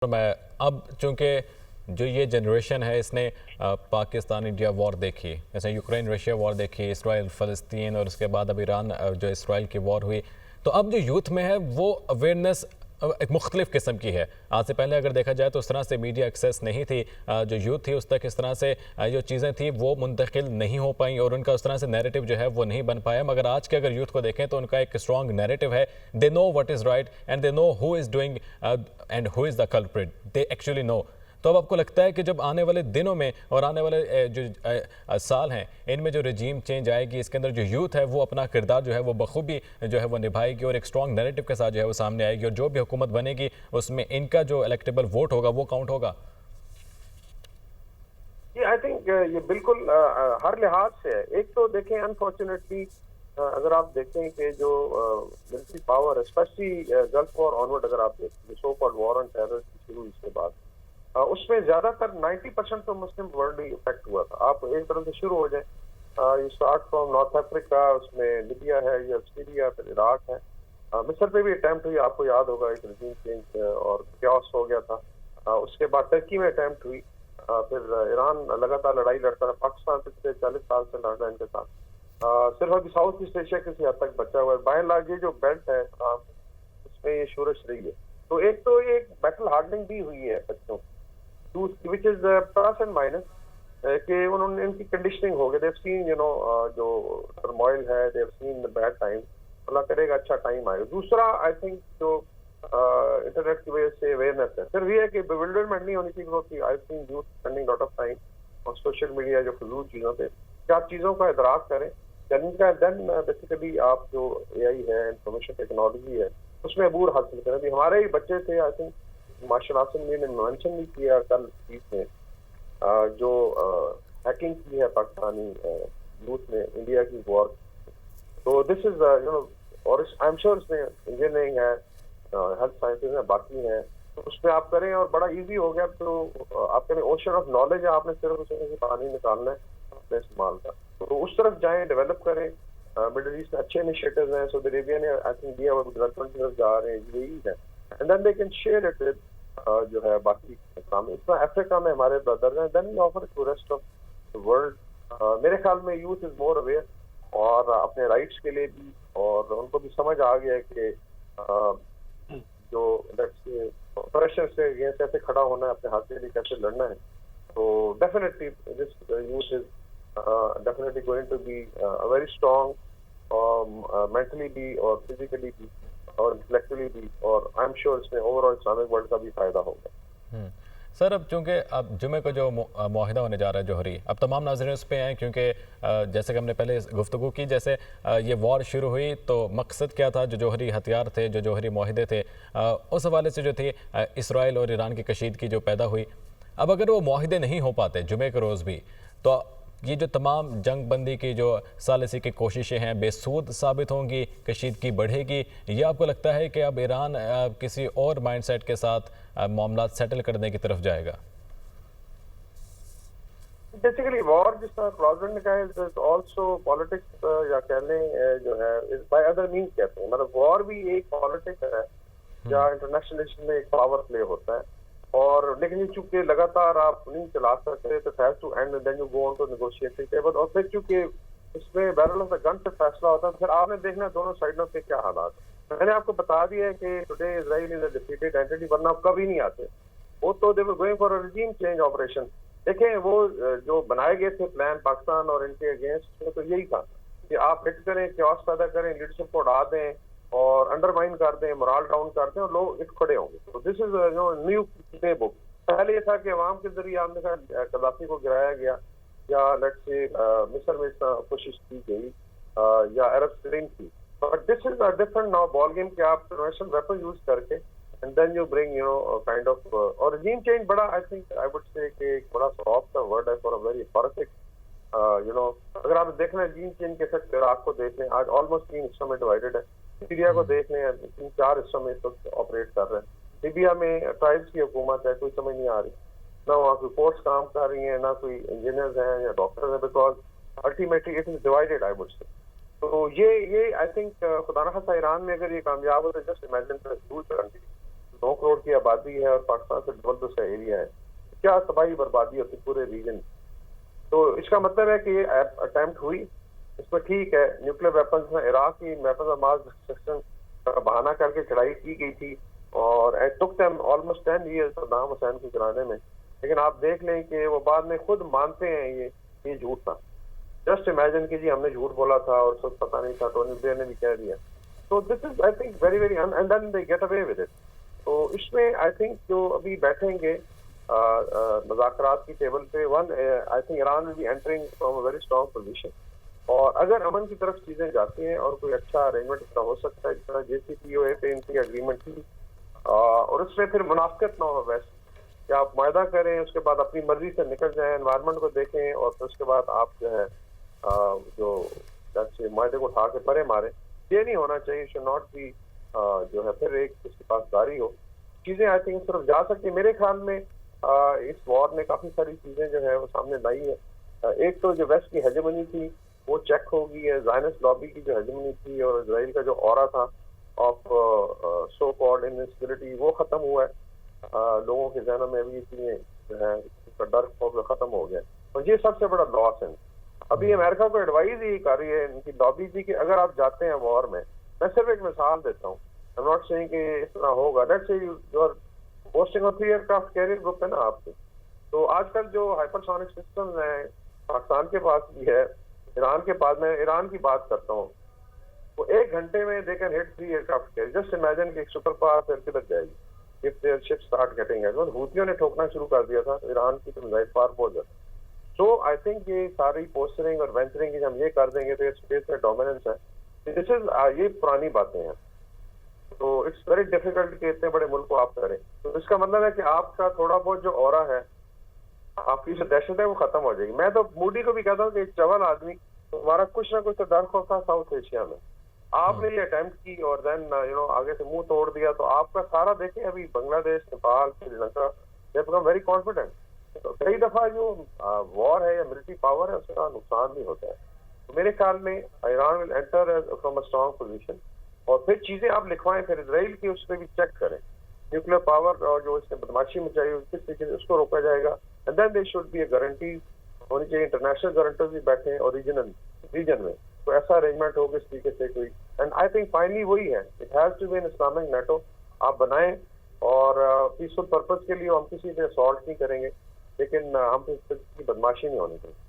तो मैं अब चूंकि जो ये जनरेशन है इसने पाकिस्तान इंडिया वॉर देखी, जैसे यूक्रेन रशिया वॉर देखी, इसराइल फ़लस्तीन और उसके बाद अब ईरान जो इसराइल की वॉर हुई। तो अब जो यूथ में है वो अवेयरनेस एक मुख्तलिफ़ किस्म की है। आज से पहले अगर देखा जाए तो उस तरह से मीडिया एक्सेस नहीं थी, जो यूथ थी उस तक इस तरह से जो चीज़ें थी वो मुंतकिल नहीं हो पाई और उनका उस तरह से नैरेटिव जो है वो नहीं बन पाया। मगर आज के अगर यूथ को देखें तो उनका एक स्ट्रॉन्ग नैरेटिव है। They know what is right and they know who is doing and who is the culprit, they actually know. तो अब आपको लगता है कि जब आने वाले दिनों में और आने वाले जो साल हैं इनमें जो रजीम चेंज आएगी, इसके अंदर जो यूथ है वो अपना किरदार जो है वो बखूबी जो है वो निभाएगी और एक स्ट्रॉन्ग नैरेटिव के साथ जो है वो सामने आएगी और जो भी हुकूमत बनेगी उसमें इनका जो इलेक्टेबल वोट होगा वो काउंट होगा। ये आई थिंक ये बिल्कुल हर लिहाज से है। एक तो देखें, अनफॉर्चुनेटली अगर आप देखें कि जो military power specially gulf war onward, अगर आप देखें so called war on terror की शुरू इसके बाद उसमें ज्यादातर 90% तो मुस्लिम वर्ल्ड ही इफेक्ट हुआ था। आप एक तरह से शुरू हो जाए, you start from north Africa, उसमें लीबिया है या सीरिया, फिर इराक है, मिस्र पे भी अटैम्प्ट हुई, आपको याद होगा एक रजीम चेंज और क्यास हो गया था। उसके बाद टर्की में अटैम्प्ट हुई, फिर ईरान लगातार लड़ाई लड़ता है, पाकिस्तान पिछले 40 साल से लड़ रहा है इनके साथ। सिर्फ अभी साउथ ईस्ट एशिया किसी हद तक बचा हुआ है। बाय एंड लार्ज ये जो बेल्ट है इसमें ये शोरश रही है। तो एक बैटल हार्डनिंग भी हुई है बच्चों की, which is plus and minus, कि उन्होंने इनकी कंडीशनिंग हो गई। देव सीन जो टर्मोइल है, देव सीन बैड टाइम, अल्लाह करेगा अच्छा टाइम आएगा। दूसरा आई थिंक जो इंटरनेट की वजह से अवेयरनेस है, सिर्फ ये है कि बिविल्डरमेंट नहीं होनी चाहिए, क्योंकि I seen youth spending lot of time और सोशल मीडिया जो फजूल चीज़ों पे, कि आप चीज़ों का इदराक करें। देन बेसिकली आप जो AI है, इंफॉर्मेशन टेक्नोलॉजी है, उसमें अबूर हासिल करें। अभी हमारे ही बच्चे थे, आई थिंक मार्शल आसिम ने मेंशन भी किया कल चीज में, जो हैकिंग की है पाकिस्तानी यूथ ने इंडिया की वॉर। तो दिस इज और आई एम श्योर इसमें इंजीनियरिंग है, हेल्थ साइंसेज है, बाकी है, तो उसमें आप करें और बड़ा इजी हो गया। तो आपके ओशन ऑफ नॉलेज है, आपने सिर्फ उसमें से पानी निकालना है अपने इस्तेमाल का। तो उस तरफ जाएं, डेवलप करें। मिडिल ईस्ट में अच्छे इनिशिएटिव्स हैं, सऊदी अरेबिया ने आई थिंक दिया हुआ डेवलपमेंट की तरफ जा रहे हैं, यही है, and then they can share it with जो है बाकी काम। इसमें अफ्रीका में हमारे ब्रदर्स हैं, then offer to rest of the world. मेरे ख्याल में यूथ इज मोर अवेयर और अपने राइट्स के लिए भी, और उनको भी समझ आ गया है कि जो प्रेशर से अगेंस्ट कैसे खड़ा होना है, अपने हाथ के लिए कैसे लड़ना है। तो definitely this youth is definitely going to be very strong, mentally भी और फिजिकली भी और इंटेलेक्चुअली भी, और आई एम श्योर इसमें ओवरऑल इस्लामिक वर्ल्ड का भी फायदा होगा। सर, अब चूंकि अब जुमे को जो मुआहिदा होने जा रहा है जोहरी, अब तमाम नाज़रीन उस पर हैं, क्योंकि जैसे कि हमने पहले गुफ्तगू की, जैसे ये वॉर शुरू हुई तो मकसद क्या था, जो जोहरी हथियार थे, जो जोहरी मुआहिदे थे, उस हवाले से जो थी इसराइल और ईरान की कशीदगी जो पैदा हुई। अब अगर वो मुआहिदे नहीं हो पाते जुमे के रोज़ भी, तो ये जो तमाम जंग बंदी की जो सालिसी की कोशिशें हैं बेसूद साबित होंगी, कशीदगी बढ़ेगी, या आपको लगता है कि अब ईरान किसी और माइंडसेट के साथ मामला सेटल करने की तरफ जाएगा? बेसिकली वॉर जिस तरह प्रेसिडेंट ने कहा है, ऑल्सो पॉलिटिक्स या कह लें जो है बाय अदर मीन्स कहते हैं, मतलब वॉर भी एक पॉलिटिक्स है या इंटरनेशनल में एक पावर प्ले होता है। और लेकिन चूंकि लगातार आप नहीं चला सकते, तो have to and then you go on to negotiating table, और फिर चूंकि इसमें बैरल ऑफ द गन से फैसला होता है, फिर आपने देखना दोनों साइडों के क्या हालात। मैंने आपको बता दिया है कि today Israel is a defeated entity, वरना कभी नहीं आते वो। तो they were going for a regime change operation. देखें, वो जो बनाए गए थे प्लान पाकिस्तान और इनके अगेंस्ट, तो यही था कि आप हिट करें, क्योस पैदा करें, लीडरशिप को उड़ा दें और अंडरमाइन कर दें, मोरल डाउन कर दें, और लोग इट खड़े होंगे। तो this is new play book. पहले ये था कि अवाम के जरिए आपने कहा कदाफी को गिराया गया, या लेट्स से मिस्र में कोशिश की गई या अरब स्प्रिंग की, but this is a different now ball game कि आप कन्वेंशनल वेपन यूज करके and then you bring kind of और रजीम चेंज। बड़ा I think I would say कि बड़ा सॉफ्ट वर्ड है फॉर अ वेरी हॉरिफिक अगर आप देखना रजीम चेंज के साथ इराक को देख लें, आज ऑलमोस्ट 3 हिस्सों में डिवाइडेड है। सीरिया को देख लें, 3-4 हिस्सों में इस वक्त ऑपरेट कर रहे हैं। लीबिया में ट्राइब्स की हुकूमत है, कोई समझ नहीं आ रही, ना वहाँ कोई कोर्ट्स काम कर रही हैं, ना कोई इंजीनियर्स हैं या डॉक्टर्स हैं, because ultimately it is divided I would say. तो ये आई थिंक खुदा न खास्ता ईरान में अगर ये कामयाब हो, तो जस्ट इमेजिन 9 करोड़ की आबादी है और पाकिस्तान से डबल उसका एरिया है। क्या तबाही बर्बादी होती पूरे रीजन। तो इसका मतलब है कि ये अटेम्प्ट हुई, इसमें ठीक है न्यूक्लियर वेपन्स में इराक की वेपन्स ऑफ मास डिस्ट्रक्शन का बहाना करके चढ़ाई की गई थी और it took them almost 10 years Saddam Hussain को गिराने में। लेकिन आप देख लें कि वो बाद में खुद मानते हैं ये झूठ था। जस्ट इमेजिन कि जी हमने झूठ बोला था और सब पता नहीं था, टोनी ब्लेयर ने भी कह दिया। तो this is I think very very and then they get away with it. तो इसमें आई थिंक जो अभी बैठेंगे मुज़ाकरात की टेबल पे, one I think Iran will be entering from a very strong position. और अगर अमन की तरफ चीजें जाती हैं और कोई अच्छा अरेंजमेंट इसका हो सकता है, जिस तरह JCPOA पे इनकी एग्रीमेंट थी और उसमें फिर मुनाफिकत ना हो वैसे कि आप मुआहदा करें उसके बाद अपनी मर्जी से निकल जाएं, एनवायरनमेंट को देखें और फिर उसके बाद आप जो है जो जैसे मुआहदे को उठा के परे मारे। ये नहीं होना चाहिए। शुड नॉट बी जो है फिर एक उसके पास जारी हो चीजें। आई थिंक सिर्फ जा सकती है। मेरे ख्याल में इस वॉर ने काफी सारी चीजें जो है वो सामने लाई है। एक तो जो वेस्ट की हेजेमनी थी वो चेक हो गई है। ज़ायनिस्ट लॉबी की जो हेजेमनी थी और इजराइल का जो ऑरा था ऑफ सो कॉल्ड इनविजिबिलिटी वो खत्म हुआ है। लोगों के जहनों में अभी चीजें जो है उसका डर खौफ खत्म हो गया और ये सबसे बड़ा लॉस है। अभी अमेरिका को एडवाइस ये कर रही है इनकी लॉबी की कि अगर आप जाते हैं वॉर में, मैं सिर्फ एक मिसाल देता हूँ, आई एम नॉट सेइंग कि इस तरह होगा। Let's say you are posting of 3 aircraft carrier group है ना आपके, तो आजकल जो हाइपरसोनिक सिस्टम है पाकिस्तान के पास भी है, ईरान के पास, मैं ईरान की बात करता हूँ, वो 1 घंटे में they can hit 3 aircraft carrier. Just imagine कि एक सुपर पावर फिर किधर जाएगी if their ship start getting hit. हूथियों ने ठोकना शुरू कर दिया था ईरान की तो मिसाइल पावर बहुत ज्यादा। सो आई थिंक ये सारी पोस्टरिंग और वेंचरिंग हम ये कर देंगे तो ये स्पेस में डोमिनेंस है। दिस इज ये पुरानी बातें हैं। तो इट्स वेरी डिफिकल्ट कि इतने बड़े मुल्क को आप करें। तो इसका मतलब है कि आपका थोड़ा बहुत जो ऑरा है, आपकी जो दहशत है वो खत्म हो जाएगी। मैं तो मोदी को भी कहता हूँ कि एक चवल आदमी, तुम्हारा कुछ ना कुछ तो डर खौफ था साउथ एशिया में, आपने ये अटेम्प्ट की और देन आगे से मुंह तोड़ दिया। तो आपका सारा देखें अभी Bangladesh, Nepal, Sri Lanka, they become very confident. तो कई दफा जो वॉर है या मिलिट्री पावर है उसका नुकसान भी होता है। तो मेरे ख्याल में Iran will enter from a strong position और फिर चीजें आप लिखवाएं, फिर इसराइल की उस पर भी चेक करें न्यूक्लियर पावर और जो इसने बदमाशी मचाई किस तरीके से उसको रोका जाएगा। And then they should be guarantee होनी चाहिए, इंटरनेशनल गारंटर्स भी बैठे और रीजन में तो ऐसा अरेंजमेंट हो किस तरीके से कोई। एंड आई थिंक फाइनली वही है, it has to be an Islamic NATO आप बनाएं और पीसफुल पर्पस के लिए हम किसी पे असॉल्ट नहीं करेंगे, लेकिन हम पे बदमाशी नहीं होनी चाहिए।